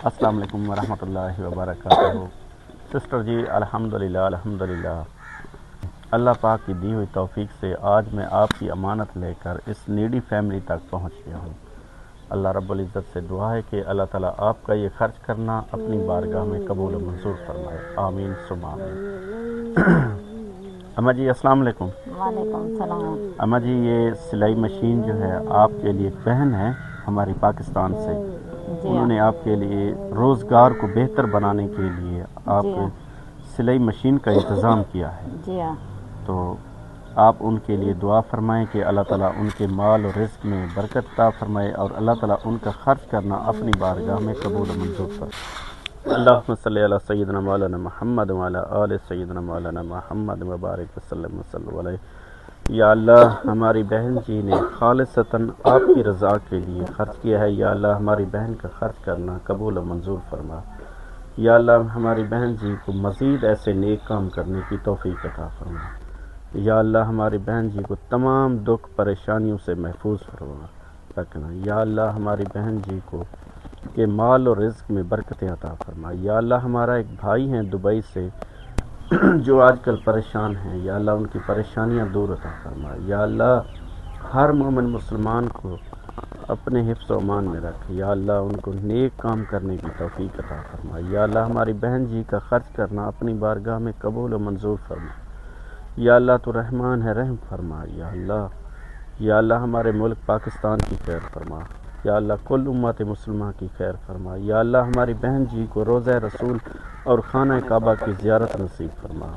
السلام علیکم ورحمۃ اللہ وبرکاتہ۔ سسٹر جی الحمدللہ اللہ پاک کی دی ہوئی توفیق سے آج میں آپ کی امانت لے کر اس نیڈی فیملی تک پہنچ گیا ہوں۔ اللہ رب العزت سے دعا ہے کہ اللہ تعالیٰ آپ کا یہ خرچ کرنا اپنی بارگاہ میں قبول و منظور فرمائے، آمین ثم آمین۔ اماں جی السلام علیکم۔ وعلیکم السلام۔ اماں جی یہ سلائی مشین جو ہے آپ کے لیے ایک بہن ہے ہماری پاکستان سے، انہوں نے آپ کے لیے روزگار کو بہتر بنانے کے لیے آپ سلائی مشین کا انتظام کیا ہے، جی ہاں، تو آپ ان کے لیے دعا فرمائیں کہ اللہ تعالیٰ ان کے مال اور رزق میں برکت عطا فرمائے اور اللہ تعالیٰ ان کا خرچ کرنا اپنی بارگاہ میں قبول و منظور فرمائے۔ اللہم صلی علی سیدنا مولانا محمد وعلی آل سیدنا مولانا محمد مبارک وسلم وصلی علیہ۔ یا اللہ ہماری بہن جی نے خالصتاً آپ کی رضا کے لیے خرچ کیا ہے، یا اللہ ہماری بہن کا خرچ کرنا قبول و منظور فرما۔ یا اللہ ہماری بہن جی کو مزید ایسے نیک کام کرنے کی توفیق عطا فرما۔ یا اللہ ہماری بہن جی کو تمام دکھ پریشانیوں سے محفوظ فرما رکھنا۔ یا اللہ ہماری بہن جی کو کے مال اور رزق میں برکتیں عطا فرما۔ یا اللہ ہمارا ایک بھائی ہیں دبئی سے جو آج کل پریشان ہیں، یا اللہ ان کی پریشانیاں دور عطا فرما۔ یا اللہ ہر مومن مسلمان کو اپنے حفظ و امان میں رکھ۔ یا اللہ ان کو نیک کام کرنے کی توفیق عطا فرما۔ یا اللہ ہماری بہن جی کا خرچ کرنا اپنی بارگاہ میں قبول و منظور فرما۔ یا اللہ تو رحمان ہے، رحم فرما۔ یا اللہ ہمارے ملک پاکستان کی خیر فرما۔ یا اللہ کل امت مسلمہ کی خیر فرما۔ یا اللہ ہماری بہن جی کو روضہ رسول اور خانہ کعبہ کی زیارت نصیب فرما۔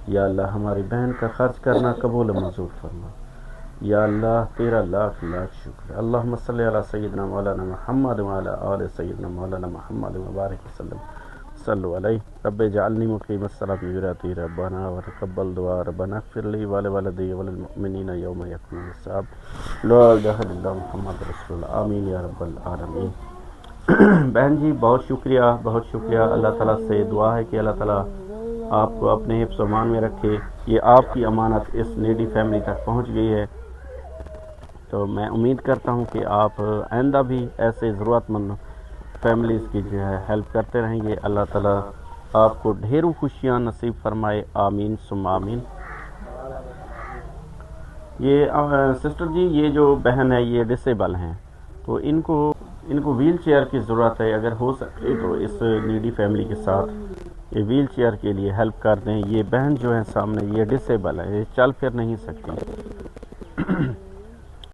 یا اللہ ہماری بہن کا خرچ کرنا قبول و منظور فرما۔ یا اللہ تیرا لاکھ لاکھ شکر۔ اللہم صلی علی سیدنا مولانا محمد وعلی آل سیدنا مولانا محمد مبارک وسلم صلو علیہ۔ رب اجعلنی مقیم الصلاۃ وذریتی ربنا وتقبل دعا ربنا اغفر لی ولوالدی وللمؤمنین یوم یقوم الحساب۔ لا الہ الا اللہ محمد رسول اللہ، آمین یا رب العالمین۔ بہن جی بہت شکریہ۔ اللہ تعالیٰ سے دعا ہے کہ اللہ تعالیٰ آپ کو اپنے حفظ و امان میں رکھے۔ یہ آپ کی امانت اس نیڈی فیملی تک پہنچ گئی ہے، تو میں امید کرتا ہوں کہ آپ آئندہ بھی ایسے ضرورت مند فیملیز کی جو ہے ہیلپ کرتے رہیں گے۔ اللہ تعالیٰ آپ کو ڈھیروں خوشیاں نصیب فرمائے، آمین ثم آمین۔ یہ سسٹر جی یہ جو بہن ہے یہ ڈسیبل ہیں، تو ان کو ویل چیئر کی ضرورت ہے، اگر ہو سکے تو اس نیڈی فیملی کے ساتھ یہ ویل چیئر کے لیے ہیلپ کر دیں۔ یہ بہن جو ہے سامنے یہ ڈسیبل ہے، یہ چل پھر نہیں سکتی۔